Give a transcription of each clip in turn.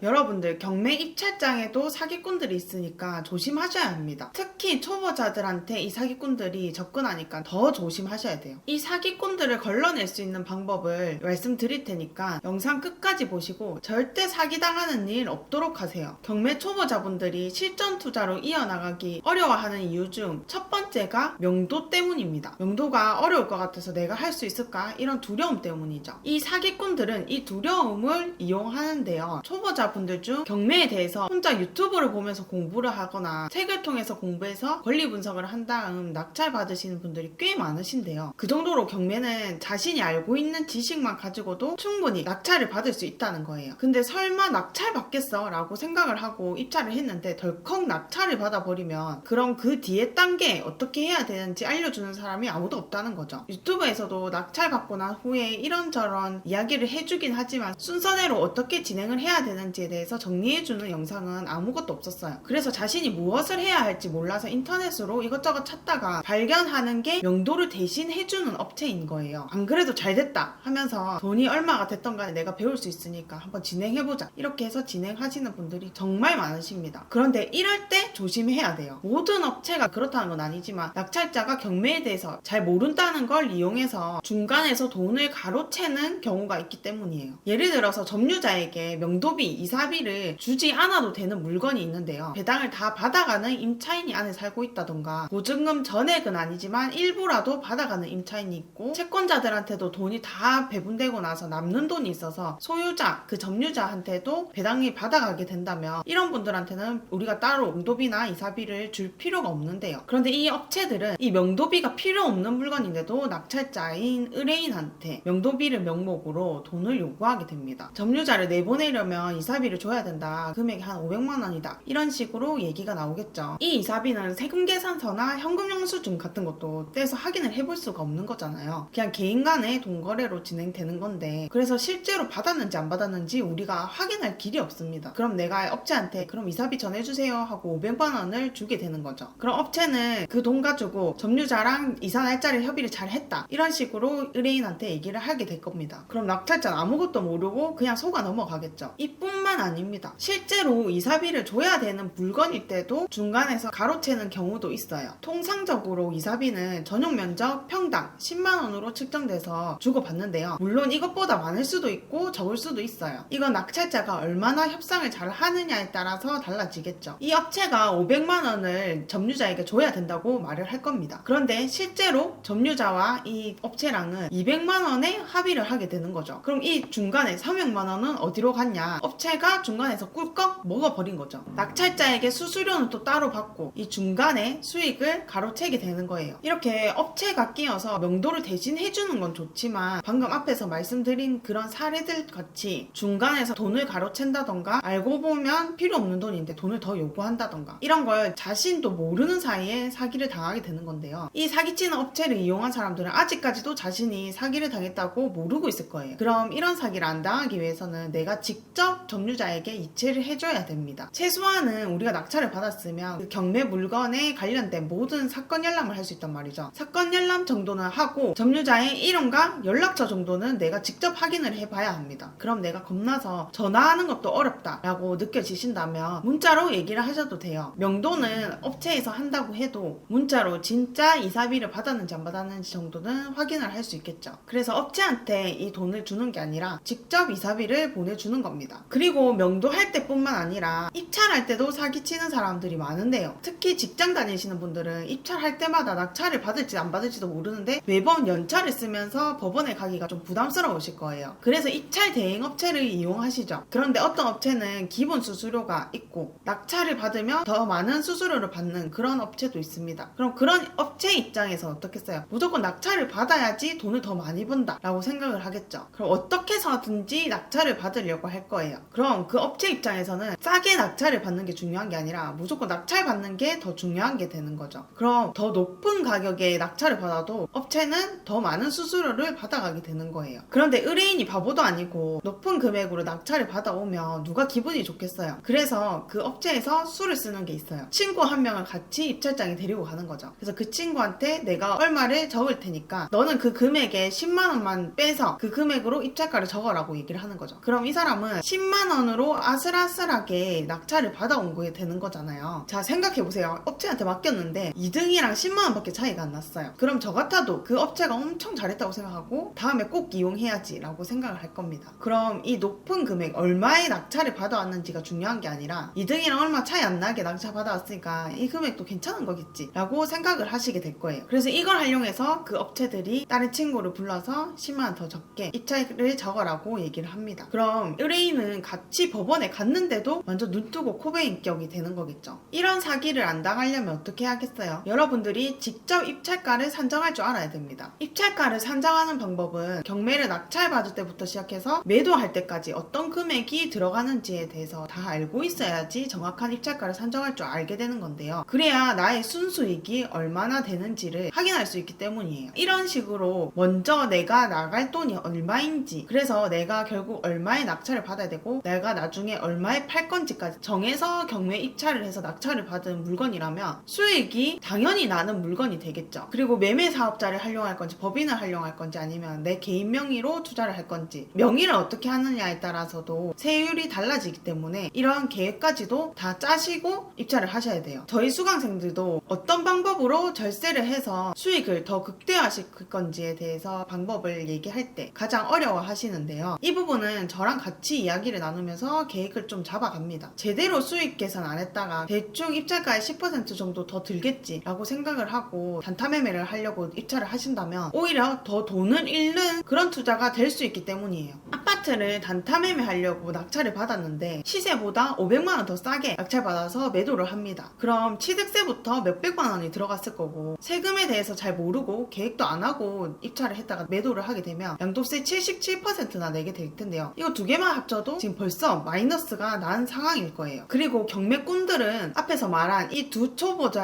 여러분들 경매 입찰장에도 사기꾼들이 있으니까 조심하셔야 합니다. 특히 초보자들한테 이 사기꾼들이 접근하니까 더 조심하셔야 돼요. 이 사기꾼들을 걸러낼 수 있는 방법을 말씀드릴 테니까 영상 끝까지 보시고 절대 사기당하는 일 없도록 하세요. 경매 초보자분들이 실전 투자로 이어나가기 어려워하는 이유 중 첫 번째가 명도 때문입니다. 명도가 어려울 것 같아서 내가 할 수 있을까? 이런 두려움 때문이죠. 이 사기꾼들은 이 두려움을 이용하는데요. 초보자분들 중 경매에 대해서 혼자 유튜브를 보면서 공부를 하거나 책을 통해서 공부해서 권리 분석을 한 다음 낙찰 받으시는 분들이 꽤 많으신데요. 그 정도로 경매는 자신이 알고 있는 지식만 가지고도 충분히 낙찰을 받을 수 있다는 거예요. 근데 설마 낙찰 받겠어? 라고 생각을 하고 입찰을 했는데 덜컥 낙찰을 받아버리면 그럼 그 뒤에 단계 어떻게 해야 되는지 알려주는 사람이 아무도 없다는 거죠. 유튜브에서도 낙찰 받고 난 후에 이런저런 이야기를 해주긴 하지만 순서대로 어떻게 진행을 해야 되는지에 대해서 정리해주는 영상은 아무것도 없었어요. 그래서 자신이 무엇을 해야 할지 몰라서 인터넷으로 이것저것 찾다가 발견하는 게 명도를 대신 해주는 업체인 거예요. 안 그래도 잘 됐다 하면서 돈이 얼마가 됐던 간에 내가 배울 수 있으니까 한번 진행해보자 이렇게 해서 진행하시는 분들이 정말 많으십니다. 그런데 이럴 때 조심해야 돼요. 모든 업체가 그렇다는 건 아니지만 낙찰자가 경매에 대해서 잘 모른다는 걸 이용해서 중간에서 돈을 가로채는 경우가 있기 때문이에요. 예를 들어서 점유자에게 명도비, 이사비를 주지 않아도 되는 물건이 있는데요. 배당을 다 받아가는 임차인이 안에 살고 있다던가 보증금 전액은 아니지만 일부라도 받아가는 임차인이 있고 채권자들한테도 돈이 다 배분되고 나서 남는 돈이 있어서 소유자, 그 점유자한테도 배당이 받아가게 된다면 이런 분들한테는 우리가 따로 명도비나 이사비를 줄 필요가 없는데요. 그런데 이 업체들은 이 명도비가 필요 없는 물건인데도 낙찰자인 의뢰인한테 명도비를 명목으로 돈을 요구하게 됩니다. 점유자를 내보내려면 이사비를 줘야 된다. 금액이 한 500만 원이다. 이런 식으로 얘기가 나오겠죠. 이 이사비는 세금 계산서나 현금 영수증 같은 것도 떼서 확인을 해볼 수가 없는 거잖아요. 그냥 개인 간의 돈거래로 진행되는 건데 그래서 실제로 받았는지 안 받았는지 우리가 확인할 길이 없습니다. 그럼 내가 업체한테 그럼 이사비 전해주세요 하고 500만 원을 주게 되는 거죠. 그럼 업체는 그 돈 가지고 점유자랑 이사 날짜를 협의를 잘 했다. 이런 식으로 의뢰인한테 얘기를 하게 될 겁니다. 그럼 낙찰자는 아무것도 모르고 그냥 속아 넘어가겠죠. 이뿐만 아닙니다. 실제로 이사비를 줘야 되는 물건일 때도 중간에서 가로채는 경우도 있어요. 통상적으로 이사비는 전용 면적 평당 10만 원으로 측정돼서 주고받는데요. 물론 이것보다 많을 수도 있고 적을 수도 있어요. 이건 낙찰자가 얼마나 협상을 잘 하느냐에 따라서 달라지겠죠. 이 업체가 500만 원을 점유자에게 줘야 된다고 말을 할 겁니다. 그런데 실제로 점유자와 이 업체랑은 200만 원에 합의를 하게 되는 거죠. 그럼 이 중간에 300만 원은 어디로 갔냐? 업체가 중간에서 꿀꺽 먹어버린 거죠. 낙찰자에게 수수료는 또 따로 받고 이 중간에 수익을 가로채게 되는 거예요. 이렇게 업체가 끼어서 명도를 대신 해주는 건 좋지만 방금 앞에서 말씀드린 그런 사례들 같이 중간에서 돈을 가로챈다던가 알고 보면 필요 없는 돈인데 돈을 더 요구한다던가 이런 걸 자신도 모르는 사이에 사기를 당하게 되는 건데요. 이 사기치는 업체를 이용한 사람들은 아직까지도 자신이 사기를 당했다고 모르고 있을 거예요. 그럼 이런 사기를 안 당하기 위해서는 내가 직접 점유자에게 이체를 해줘야 됩니다. 최소한은 우리가 낙찰을 받았으면 그 경매 물건에 관련된 모든 사건 열람을 할 수 있단 말이죠. 사건 열람 정도는 하고 점유자의 이름과 연락처 정도는 내가 직접 확인을 해봐야 합니다. 그럼 내가 겁나서 전화하는 것도 어렵다라고 느껴지신다면 문자로 얘기를 하셔도 돼요. 명도는 업체에서 한다고 해도 문자로 진짜 이사비를 받았는지 안 받았는지 정도는 확인을 할 수 있겠죠. 그래서 업체한테 이 돈을 주는 게 아니라 직접 이사비를 보내주는 겁니다. 그리고 명도할 때뿐만 아니라 입찰할 때도 사기치는 사람들이 많은데요. 특히 직장 다니시는 분들은 입찰할 때마다 낙찰을 받을지 안 받을지도 모르는데 매번 연차를 쓰면서 법원에 가기가 좀 부담스러우실 거예요. 그래서 입찰 대행 업체를 이용하시죠. 그런데 어떤 업체는 기본 수수료가 있고 낙찰을 받으면 더 많은 수수료를 받는 그런 업체도 있습니다. 그럼 그런 업체 입장에서 어떻겠어요? 무조건 낙찰을 받아야지 돈을 더 많이 번다 라고 생각을 하겠죠. 그럼 어떻게 해서든지 낙찰을 받으려고 할 거예요. 그럼 그 업체 입장에서는 싸게 낙찰을 낙찰을 받는 게 중요한 게 아니라 무조건 낙찰 받는 게 더 중요한 게 되는 거죠. 그럼 더 높은 가격에 낙찰을 받아도 업체는 더 많은 수수료를 받아가게 되는 거예요. 그런데 의뢰인이 바보도 아니고 높은 금액으로 낙찰을 받아오면 누가 기분이 좋겠어요. 그래서 그 업체에서 수를 쓰는 게 있어요. 친구 한 명을 같이 입찰장에 데리고 가는 거죠. 그래서 그 친구한테 내가 얼마를 적을 테니까 너는 그 금액에 10만 원만 빼서 그 금액으로 입찰가를 적어라고 얘기를 하는 거죠. 그럼 이 사람은 10만 원으로 아슬아슬하게 낙찰을 받아온 거에 되는 거잖아요. 자, 생각해보세요. 업체한테 맡겼는데 2등이랑 10만 원밖에 차이가 안 났어요. 그럼 저 같아도 그 업체가 엄청 잘했다고 생각하고 다음에 꼭 이용해야지 라고 생각을 할 겁니다. 그럼 이 높은 금액 얼마의 낙찰을 받아왔는지가 중요한 게 아니라 2등이랑 얼마 차이 안 나게 낙찰 받아왔으니까 이 금액도 괜찮은 거겠지 라고 생각을 하시게 될 거예요. 그래서 이걸 활용해서 그 업체들이 다른 친구를 불러서 10만 원 더 적게 입찰을 적어라고 얘기를 합니다. 그럼 의뢰인은 같이 법원에 갔는데도 완전 눈뜨고 코베인 격이 되는 거겠죠. 이런 사기를 안 당하려면 어떻게 하겠어요? 여러분들이 직접 입찰가를 산정할 줄 알아야 됩니다. 입찰가를 산정하는 방법은 경매를 낙찰받을 때부터 시작해서 매도할 때까지 어떤 금액이 들어가는지에 대해서 다 알고 있어야지 정확한 입찰가를 산정할 줄 알게 되는 건데요. 그래야 나의 순수익이 얼마나 되는지를 확인할 수 있기 때문이에요. 이런 식으로 먼저 내가 나갈 돈이 얼마인지, 그래서 내가 결국 얼마의 낙찰을 받아야 되고 내가 나중에 얼마에 팔 건지까지 정해서 경매 입찰을 해서 낙찰을 받은 물건이라면 수익이 당연히 나는 물건이 되겠죠. 그리고 매매 사업자를 활용할 건지 법인을 활용할 건지 아니면 내 개인 명의로 투자를 할 건지, 명의를 어떻게 하느냐에 따라서도 세율이 달라지기 때문에 이러한 계획까지도 다 짜시고 입찰을 하셔야 돼요. 저희 수강생들도 어떤 방법으로 절세를 해서 수익을 더 극대화시킬 건지에 대해서 방법을 얘기할 때 가장 어려워 하시는데요. 이 부분은 저랑 같이 이야기를 나누면서 계획을 좀 잡아갑니다. 제대로 수익 계산 안 했다가 대충 입찰가의 10% 정도 더 들겠지 라고 생각을 하고 단타 매매를 하려고 입찰을 하신다면 오히려 더 돈을 잃는 그런 투자가 될 수 있기 때문이에요. 아파트를 단타 매매하려고 낙찰을 받았는데 시세보다 500만 원 더 싸게 낙찰받아서 매도를 합니다. 그럼 취득세부터 몇백만 원이 들어갔을 거고 세금에 대해서 잘 모르고 계획도 안 하고 입찰을 했다가 매도를 하게 되면 양도세 77%나 내게 될 텐데요. 이거 두 개만 합쳐도 지금 벌써 마이너스가 난 상황일 거예요. 그리고 경매꾼들은 앞에서 말한 이 두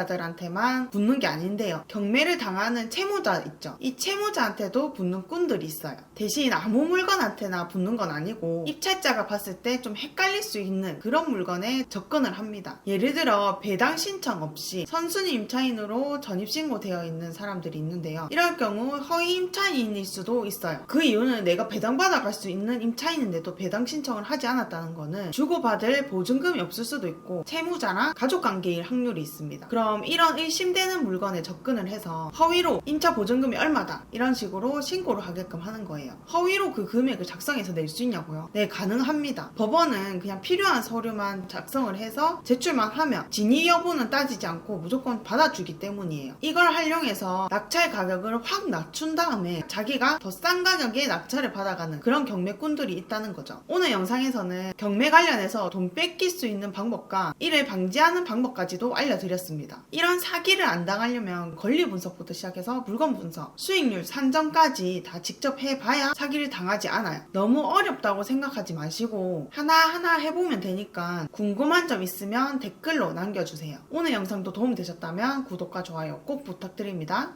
초보자들한테만 붙는 게 아닌데요. 경매를 당하는 채무자 있죠. 이 채무자한테도 붙는 꾼들이 있어요. 대신 아무 물건한테나 붙는 건 아니고 입찰자가 봤을 때 좀 헷갈릴 수 있는 그런 물건에 접근을 합니다. 예를 들어 배당 신청 없이 선순위 임차인으로 전입신고되어 있는 사람들이 있는데요. 이럴 경우 허위 임차인일 수도 있어요. 그 이유는 내가 배당받아 갈 수 있는 임차인인데도 배당 신청을 하지 않았다는 거는 주고받을 보증금이 없을 수도 있고 채무자나 가족관계일 확률이 있습니다. 그럼 이런 의심되는 물건에 접근을 해서 허위로 임차 보증금이 얼마다 이런 식으로 신고를 하게끔 하는 거예요. 허위로 그 금액을 작성해서 낼 수 있냐고요? 네, 가능합니다. 법원은 그냥 필요한 서류만 작성을 해서 제출만 하면 진위 여부는 따지지 않고 무조건 받아주기 때문이에요. 이걸 활용해서 낙찰 가격을 확 낮춘 다음에 자기가 더 싼 가격에 낙찰을 받아가는 그런 경매꾼들이 있다는 거죠. 오늘 영상에서는 경매 관련해서 돈 뺏길 수 있는 방법과 이를 방지하는 방법까지도 알려드렸습니다. 이런 사기를 안 당하려면 권리 분석부터 시작해서 물건 분석, 수익률 산정까지 다 직접 해봐야 사기를 당하지 않아요. 너무 어렵다고 생각하지 마시고 하나하나 해보면 되니까 궁금한 점 있으면 댓글로 남겨주세요. 오늘 영상도 도움되셨다면 구독과 좋아요 꼭 부탁드립니다.